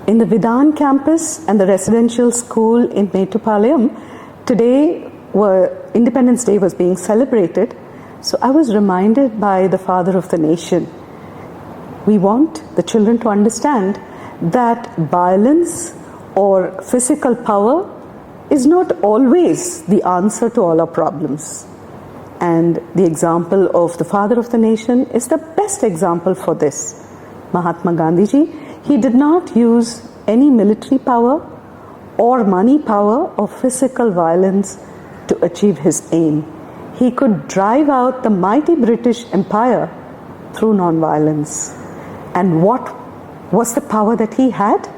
In the Vidhan campus and the residential school in Mettupalayam, today Independence Day was being celebrated. So I was reminded by the father of the nation. We want the children to understand that violence or physical power is not always the answer to all our problems. And the example of the father of the nation is the best example for this. Mahatma Gandhiji, he did not use any military power or money power or physical violence to achieve his aim. He could drive out the mighty British Empire through non-violence. And what was the power that he had?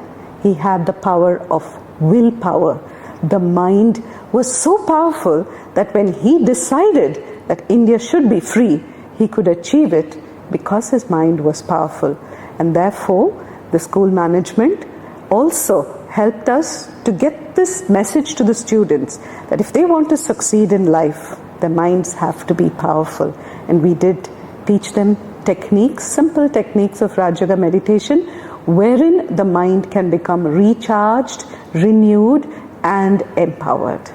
He had the power of willpower. The mind was so powerful that when he decided that India should be free, he could achieve it because his mind was powerful. And therefore, the school management also helped us to get this message to the students that if they want to succeed in life, their minds have to be powerful. And we did teach them techniques, simple techniques of Rajaga meditation, wherein the mind can become recharged, renewed, and empowered.